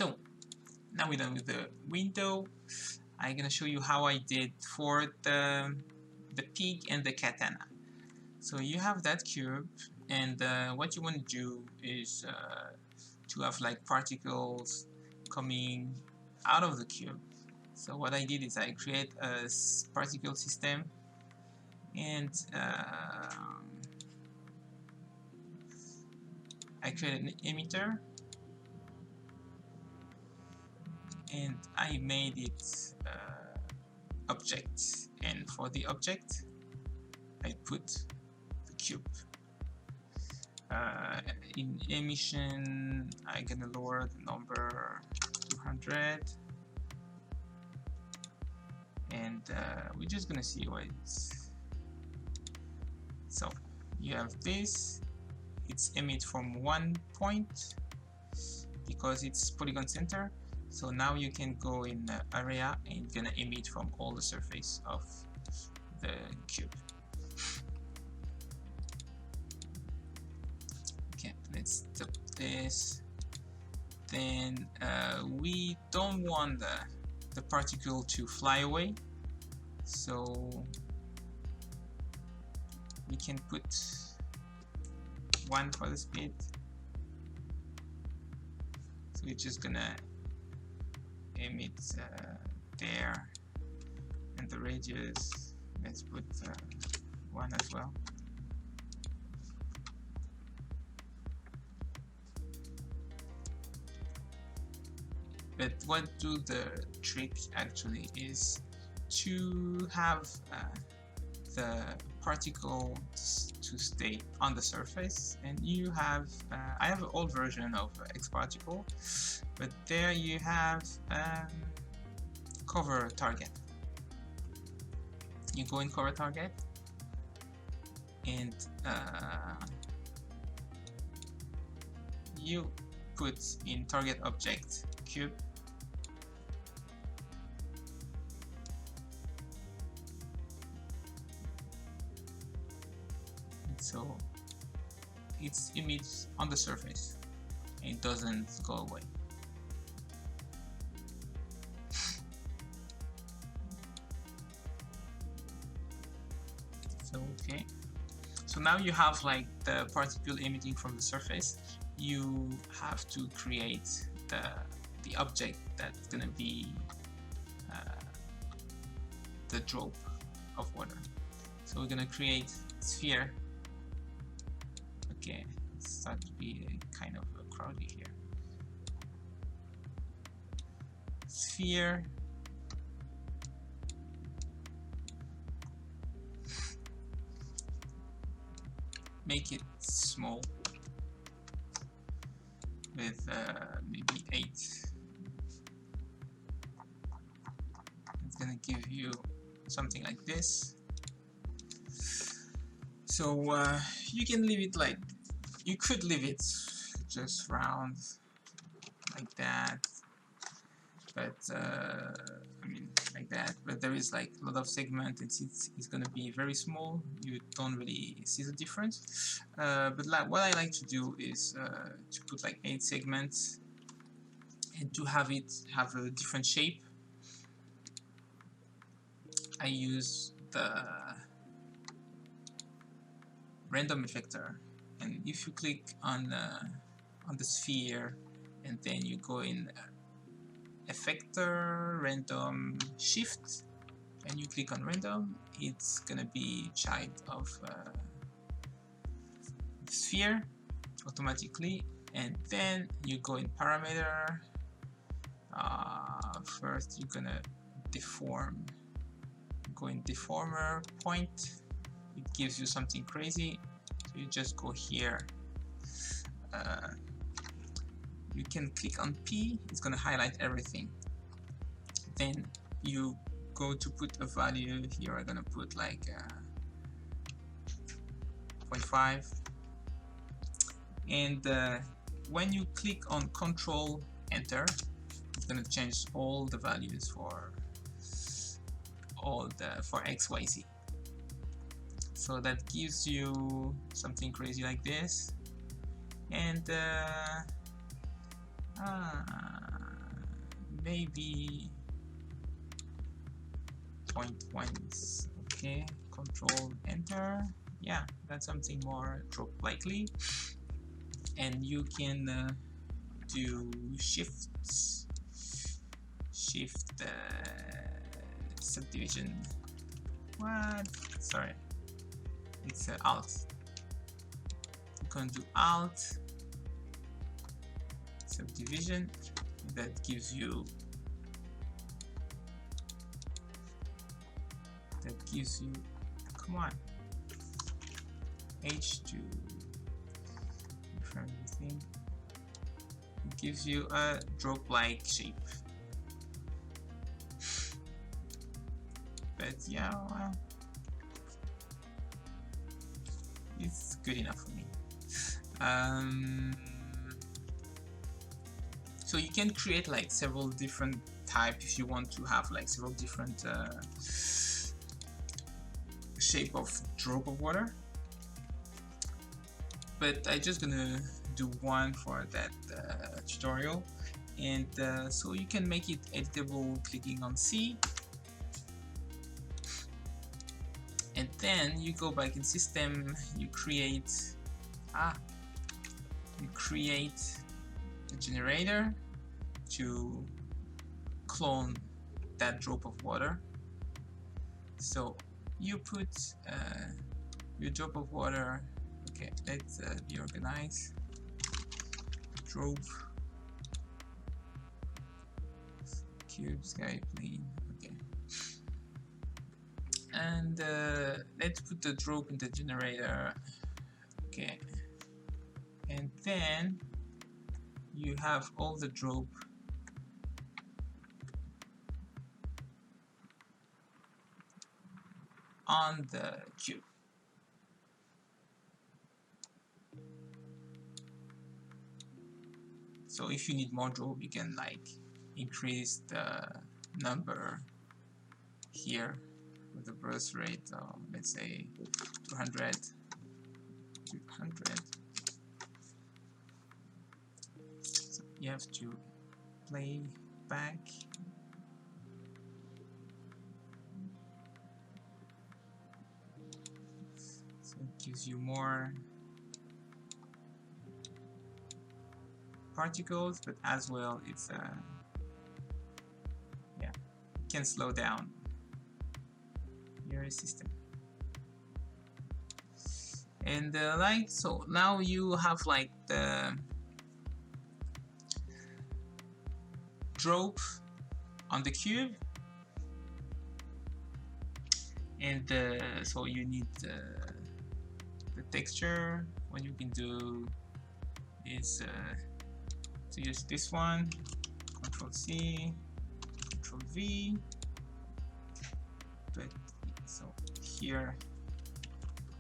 So now we're done with the window. I'm gonna show you how I did for the pig and the katana. So you have that cube, and what you want to do is to have like particles coming out of the cube. So what I did is I create a particle system, and I create an emitter, and I made it object, and for the object I put the cube. In emission I'm gonna lower the number 200, and we're just gonna see what it's. So you have this, it's emit from one point because it's polygon center. So now you can go in the area and it's gonna emit from all the surface of the cube. Okay, let's stop this. Then we don't want the particle to fly away, so we can put 1 for the speed. So we're just gonna emit there, and the radius, let's put 1 as well. But what do the trick actually is to have the particle to stay on the surface, and you have I have an old version of X particle, but there you have cover target. You go in cover target, and you put in target object cube, so it's emits on the surface and it doesn't go away. So okay, so now you have like the particle emitting from the surface. You have to create the object that's gonna be the drop of water. So we're gonna create sphere. Okay, it's starting to be kind of crowded here. Sphere. Make it small with maybe 8. It's gonna give you something like this. So you can leave it like, you could leave it just round like that, but I mean like that, but there is like a lot of segment, it's gonna be very small, you don't really see the difference, but like what I like to do is to put like 8 segments and to have it have a different shape. I use the random effector, and if you click on the sphere and then you go in effector random shift and you click on random, it's gonna be child of the sphere automatically, and then you go in parameter. First you're gonna deform, go in deformer point, it gives you something crazy, so you just go here, you can click on P, it's gonna highlight everything. Then you go to put a value here, I'm gonna put like 0.5, and when you click on Control Enter, it's gonna change all the values for X, Y, Z. So that gives you something crazy like this, and maybe 0.1. Okay, control enter. Yeah, that's something more drop likely. And you can do shift subdivision. What? Sorry, it's alt. You can do alt subdivision. That gives you come on, H2 from the thing. It gives you a drop-like shape. But yeah, well, it's good enough for me. So you can create like several different types if you want to have like several different shape of drop of water. But I'm just gonna do one for that tutorial, and so you can make it editable clicking on C, and then you go back in system, you create a generator to clone that drop of water. So you put your drop of water. Okay, let's be organized. Drop cube sky plane. Okay, and let's put the drop in the generator. Okay, and then you have all the drop on the cube. So if you need more drop, you can like increase the number here with the birth rate of, let's say 200. So you have to play back. So it gives you more particles, but as well it's yeah, it can slow down your system. And like so, now you have like the drop on the cube, and so you need the texture. What you can do is to use this one, Control C, Control V. But so here,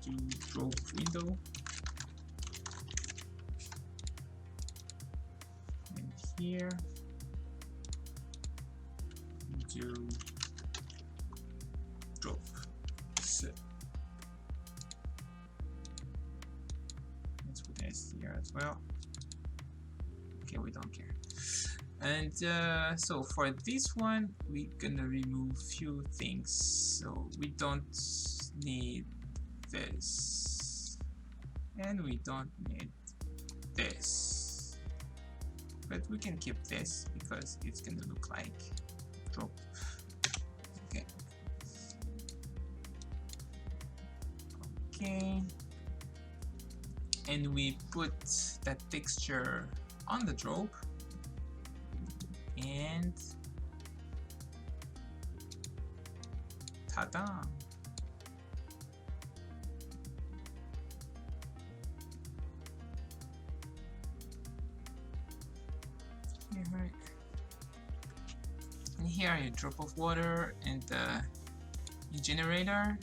do drop window, and here do drop. So let's put S here as well. Okay, we don't care. And so for this one, we're gonna remove few things. So we don't need this, and we don't need this, but we can keep this because it's gonna look like drop. Okay. Okay. And we put that texture on the drop, and ta-da! Here, and here your drop of water and the generator.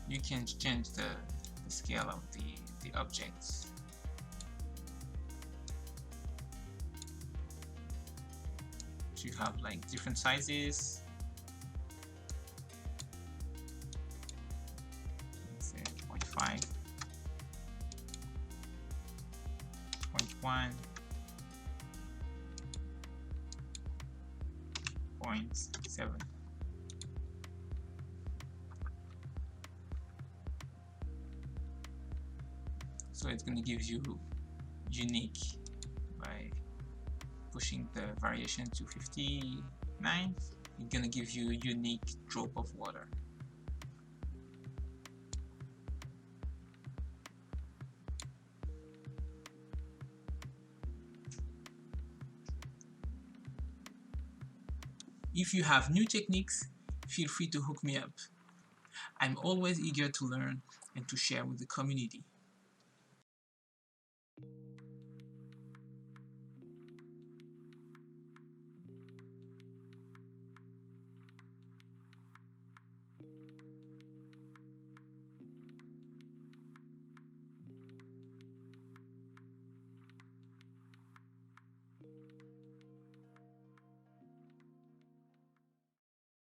You can change the scale of the objects. You have like different sizes. Let's say 0.5. 1.7. So it's going to give you unique by pushing the variation to 59. It's going to give you a unique drop of water. If you have new techniques, feel free to hook me up. I'm always eager to learn and to share with the community.